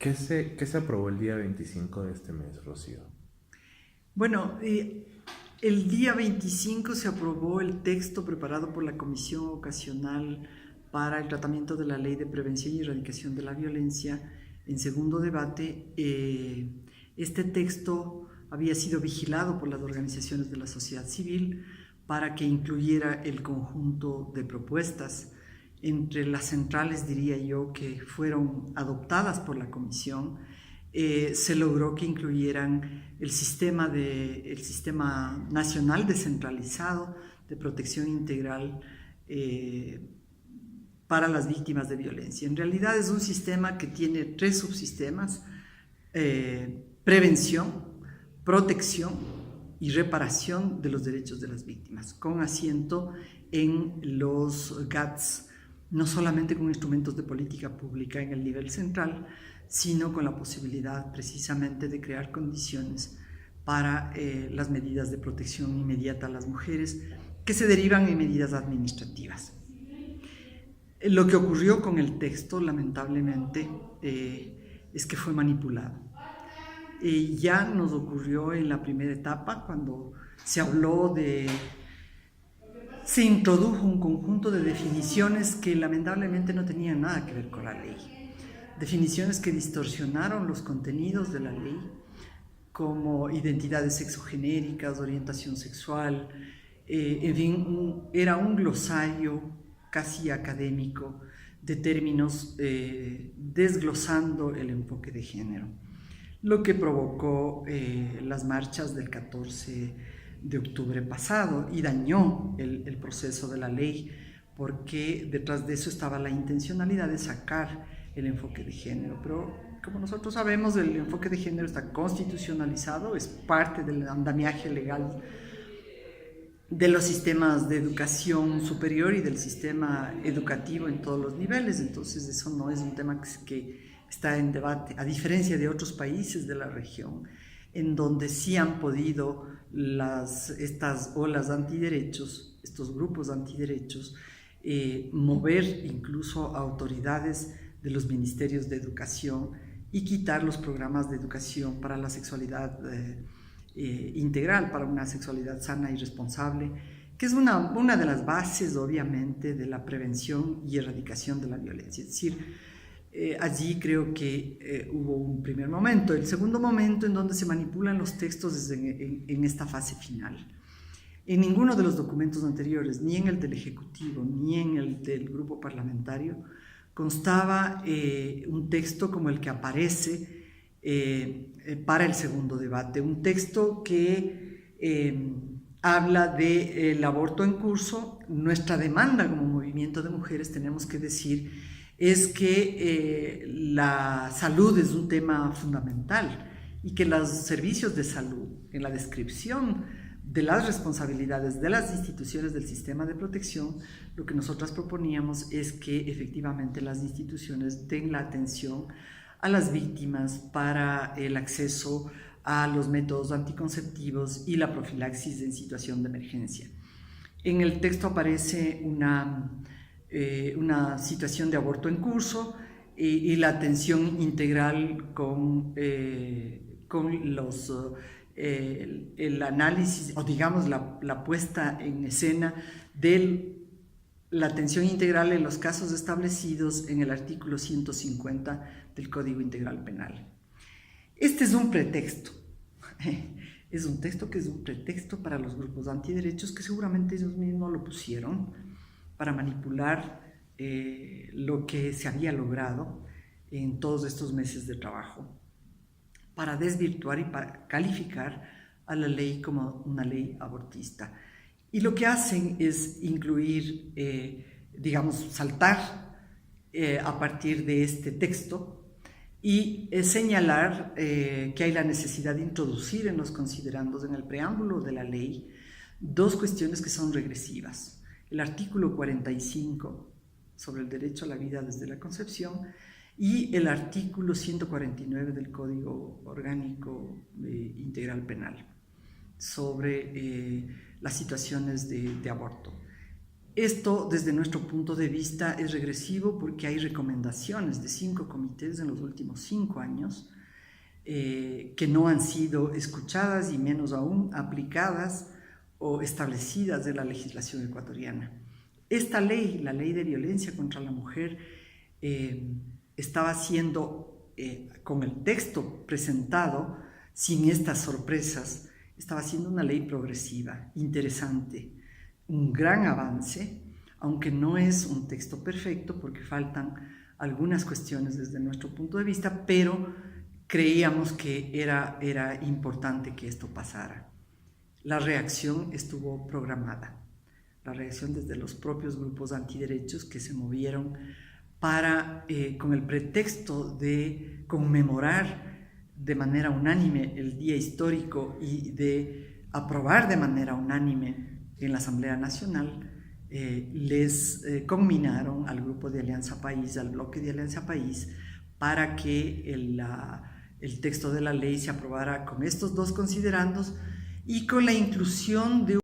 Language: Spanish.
¿Qué se aprobó el día 25 de este mes, Rocío? Bueno, el día 25 se aprobó el texto preparado por la Comisión Ocasional para el Tratamiento de la Ley de Prevención y Erradicación de la Violencia en segundo debate. Este texto había sido vigilado por las organizaciones de la sociedad civil para que incluyera el conjunto de propuestas. Entre las centrales, diría yo, que fueron adoptadas por la Comisión, se logró que incluyeran el sistema nacional descentralizado de protección integral para las víctimas de violencia. En realidad es un sistema que tiene 3 subsistemas: prevención, protección y reparación de los derechos de las víctimas, con asiento en los GATS, no solamente con instrumentos de política pública en el nivel central, sino con la posibilidad precisamente de crear condiciones para las medidas de protección inmediata a las mujeres que se derivan en medidas administrativas. Lo que ocurrió con el texto, lamentablemente, es que fue manipulado. Ya nos ocurrió en la primera etapa, cuando se introdujo un conjunto de definiciones que lamentablemente no tenían nada que ver con la ley. Definiciones que distorsionaron los contenidos de la ley, como identidades sexogenéricas, orientación sexual, en fin, era un glosario casi académico de términos desglosando el enfoque de género, lo que provocó las marchas del 14 de octubre pasado y dañó el proceso de la ley, porque detrás de eso estaba la intencionalidad de sacar el enfoque de género. Pero como nosotros sabemos, el enfoque de género está constitucionalizado, es parte del andamiaje legal de los sistemas de educación superior y del sistema educativo en todos los niveles. Entonces eso no es un tema que está en debate, a diferencia de otros países de la región, en donde sí han podido estas olas antiderechos, estos grupos antiderechos, mover incluso a autoridades de los ministerios de educación y quitar los programas de educación para la sexualidad integral, para una sexualidad sana y responsable, que es una de las bases, obviamente, de la prevención y erradicación de la violencia. Es decir, allí creo que hubo un primer momento. El segundo momento, en donde se manipulan los textos, es en esta fase final. En ninguno de los documentos anteriores, ni en el del Ejecutivo, ni en el del grupo parlamentario, constaba un texto como el que aparece para el segundo debate, un texto que habla del aborto en curso. Nuestra demanda como movimiento de mujeres, tenemos que decir, es que la salud es un tema fundamental y que los servicios de salud, en la descripción de las responsabilidades de las instituciones del sistema de protección, lo que nosotras proponíamos es que efectivamente las instituciones den la atención a las víctimas para el acceso a los métodos anticonceptivos y la profilaxis en situación de emergencia. En el texto aparece una situación de aborto en curso y la atención integral con el análisis, o digamos la puesta en escena de la atención integral en los casos establecidos en el artículo 150 del Código Integral Penal. Este es un pretexto, es un texto que es un pretexto para los grupos antiderechos, que seguramente ellos mismos lo pusieron para manipular lo que se había logrado en todos estos meses de trabajo, para desvirtuar y para calificar a la ley como una ley abortista. Y lo que hacen es incluir, saltar a partir de este texto y señalar que hay la necesidad de introducir en los considerandos, en el preámbulo de la ley, 2 cuestiones que son regresivas. El artículo 45 sobre el derecho a la vida desde la concepción y el artículo 149 del Código Orgánico Integral Penal sobre las situaciones de aborto. Esto, desde nuestro punto de vista, es regresivo porque hay recomendaciones de 5 comités en los últimos 5 años que no han sido escuchadas y menos aún aplicadas o establecidas de la legislación ecuatoriana. Esta ley, la ley de violencia contra la mujer, estaba siendo, con el texto presentado, sin estas sorpresas, estaba siendo una ley progresiva, interesante, un gran avance, aunque no es un texto perfecto porque faltan algunas cuestiones desde nuestro punto de vista, pero creíamos que era importante que esto pasara. La reacción estuvo programada, la reacción desde los propios grupos antiderechos que se movieron para, con el pretexto de conmemorar de manera unánime el día histórico y de aprobar de manera unánime en la Asamblea Nacional, les conminaron al Grupo de Alianza País, al Bloque de Alianza País, para que el texto de la ley se aprobara con estos dos considerandos y con la inclusión de